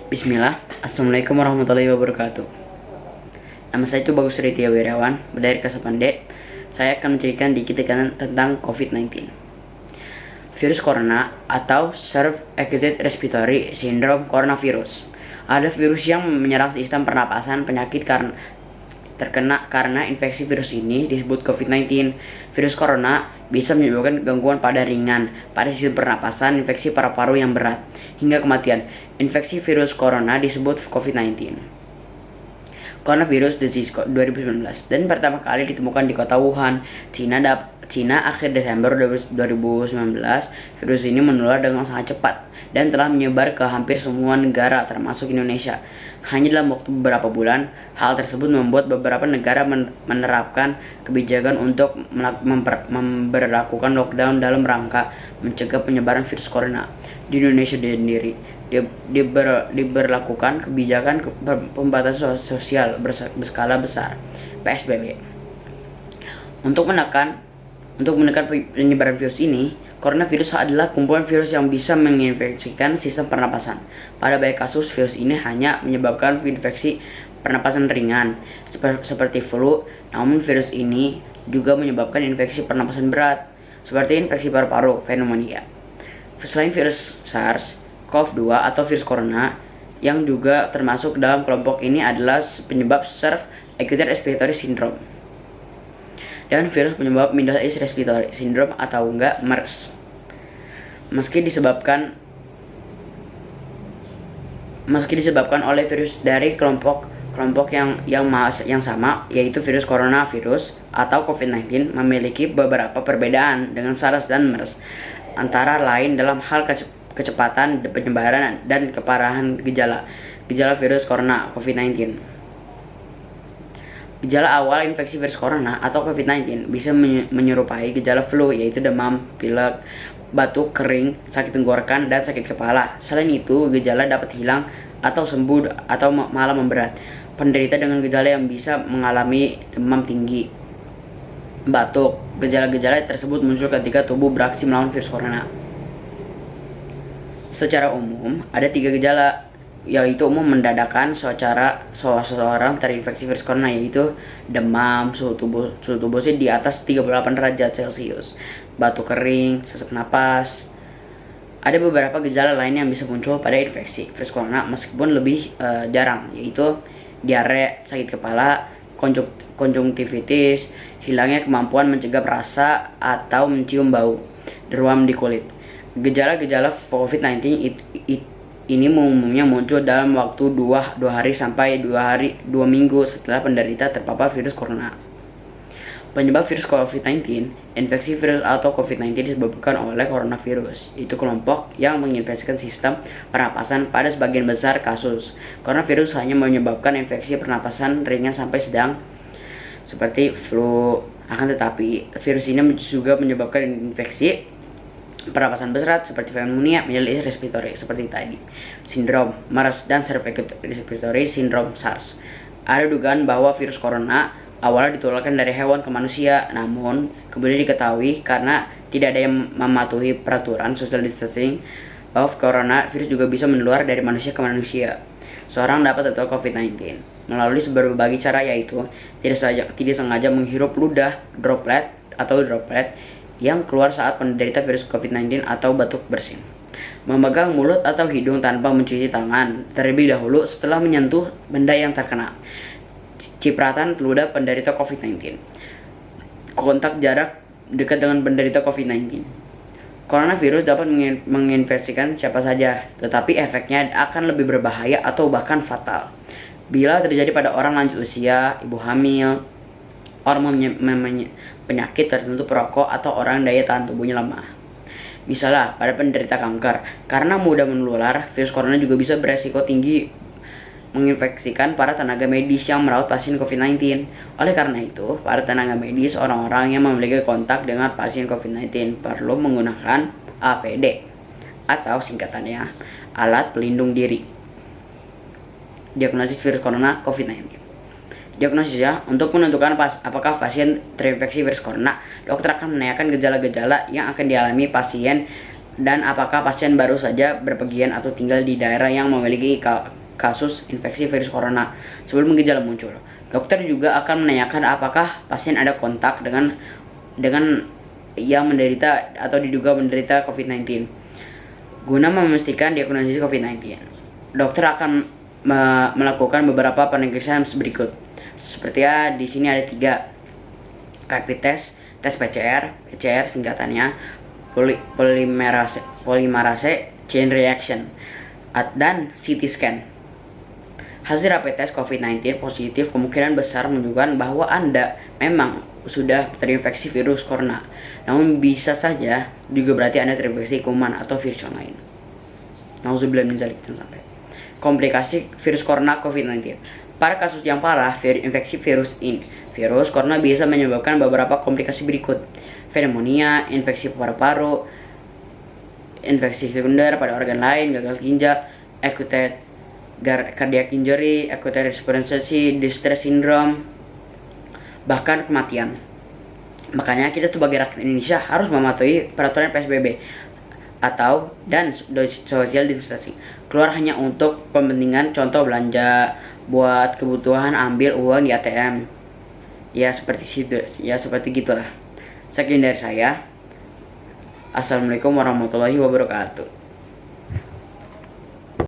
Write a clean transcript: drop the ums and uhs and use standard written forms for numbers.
Bismillah, Assalamualaikum warahmatullahi wabarakatuh. Nama saya itu Bagus Ritya Wirawan, dari Kasapande. Saya akan menceritakan dikit tentang COVID-19. Virus corona atau Self-Acute Respiratory Syndrome coronavirus ada virus yang menyerang sistem pernapasan penyakit karena infeksi virus ini disebut COVID-19. Virus corona bisa menyebabkan gangguan pada ringan pada sistem pernapasan, infeksi paru-paru yang berat, hingga kematian. Infeksi virus corona disebut COVID-19. Coronavirus Disease 2019 dan pertama kali ditemukan di kota Wuhan, Cina akhir Desember 2019. Virus ini menular dengan sangat cepat dan telah menyebar ke hampir semua negara termasuk Indonesia. Hanya dalam waktu beberapa bulan, hal tersebut membuat beberapa negara menerapkan kebijakan untuk memberlakukan lockdown dalam rangka mencegah penyebaran virus corona. Di Indonesia sendiri, diberlakukan kebijakan pembatasan sosial berskala besar (PSBB). Untuk menekan penyebaran virus ini, coronavirus adalah kumpulan virus yang bisa menginfeksikan sistem pernapasan. Pada banyak kasus, virus ini hanya menyebabkan infeksi pernapasan ringan seperti flu, namun virus ini juga menyebabkan infeksi pernapasan berat seperti infeksi paru-paru pneumonia. Selain virus SARS-CoV-2 atau virus corona, yang juga termasuk dalam kelompok ini adalah penyebab Self-Acute Respiratory Syndrome dan virus penyebab Middle East Respiratory Syndrome atau MERS. Meski disebabkan oleh virus dari kelompok yang sama, yaitu virus coronavirus atau COVID-19, memiliki beberapa perbedaan dengan SARS dan MERS, antara lain dalam hal kecepatan penyebaran dan keparahan gejala virus corona COVID-19. Gejala awal infeksi virus corona atau COVID-19 bisa menyerupai gejala flu, yaitu demam, pilek, batuk, kering, sakit tenggorokan, dan sakit kepala. Selain itu, gejala dapat hilang atau sembuh atau malah memberat. Penderita dengan gejala yang bisa mengalami demam tinggi, batuk. Gejala-gejala tersebut muncul ketika tubuh beraksi melawan virus corona. Secara umum, ada 3 gejala, yaitu umum mendadakan seseorang terinfeksi virus corona, yaitu demam, suhu tubuh di atas 38 derajat Celcius, batuk kering, sesak napas. Ada beberapa gejala lain yang bisa muncul pada infeksi virus corona meskipun lebih jarang, yaitu diare, sakit kepala, konjungtivitis, hilangnya kemampuan mencegah rasa atau mencium bau, demam di kulit. Gejala-gejala COVID-19 ini umumnya muncul dalam waktu 2 hari sampai 2 minggu setelah penderita terpapar virus corona. Penyebab virus COVID-19, infeksi virus atau COVID-19 disebabkan oleh coronavirus, itu kelompok yang menginfeksikan sistem pernapasan pada sebagian besar kasus. Coronavirus hanya menyebabkan infeksi pernapasan ringan sampai sedang seperti flu. Akan tetapi, virus ini juga menyebabkan infeksi pernapasan berat seperti pneumonia, Middle East Respiratory seperti tadi, sindrom MERS, dan Self-Acute Respiratory Syndrome SARS. Ada dugaan bahwa virus corona awalnya ditularkan dari hewan ke manusia, namun kemudian diketahui karena tidak ada yang mematuhi peraturan social distancing bahwa coronavirus juga bisa menular dari manusia ke manusia. Seorang dapat tertular COVID-19 melalui berbagai cara, yaitu tidak sengaja menghirup ludah, droplet yang keluar saat penderita virus COVID-19 atau batuk bersin, memegang mulut atau hidung tanpa mencuci tangan terlebih dahulu setelah menyentuh benda yang terkena, cipratan ludah penderita COVID-19, kontak jarak dekat dengan penderita COVID-19. Coronavirus dapat menginfeksikan siapa saja, tetapi efeknya akan lebih berbahaya atau bahkan fatal bila terjadi pada orang lanjut usia, ibu hamil, orang penyakit tertentu, perokok, atau orang daya tahan tubuhnya lemah. Misalnya pada penderita kanker, karena mudah menular, virus corona juga bisa beresiko tinggi menginfeksikan para tenaga medis yang merawat pasien COVID-19. Oleh karena itu, para tenaga medis, orang-orang yang memiliki kontak dengan pasien COVID-19 perlu menggunakan APD atau singkatannya alat pelindung diri. Diagnosis virus corona COVID-19. Diagnosisnya, untuk menentukan apakah pasien terinfeksi virus corona, dokter akan menanyakan gejala-gejala yang akan dialami pasien dan apakah pasien baru saja berpergian atau tinggal di daerah yang memiliki kasus infeksi virus corona sebelum gejala muncul. Dokter juga akan menanyakan apakah pasien ada kontak dengan yang menderita atau diduga menderita COVID-19. Guna memastikan diagnosis COVID-19, dokter akan melakukan beberapa pemeriksaan berikut. Seperti di sini ada 3: rapid test, tes PCR singkatannya, polymerase chain reaction, dan CT scan. Hasil rapid test COVID-19 positif kemungkinan besar menunjukkan bahwa Anda memang sudah terinfeksi virus corona. Namun bisa saja juga berarti Anda terinfeksi kuman atau virus yang lain. Nauzubillah min dzalik. Sampai komplikasi virus corona COVID-19. Pada kasus yang parah, infeksi virus corona bisa menyebabkan beberapa komplikasi berikut: pneumonia, infeksi paru-paru, infeksi sekunder pada organ lain, gagal ginjal, acute cardiac injury, acute respiratory distress syndrome, bahkan kematian. Makanya kita sebagai rakyat Indonesia harus mematuhi peraturan PSBB dan social distancing. Keluar hanya untuk kepentingan, contoh belanja buat kebutuhan, ambil uang di ATM. Ya seperti gitulah. Sekian dari saya. Assalamualaikum warahmatullahi wabarakatuh.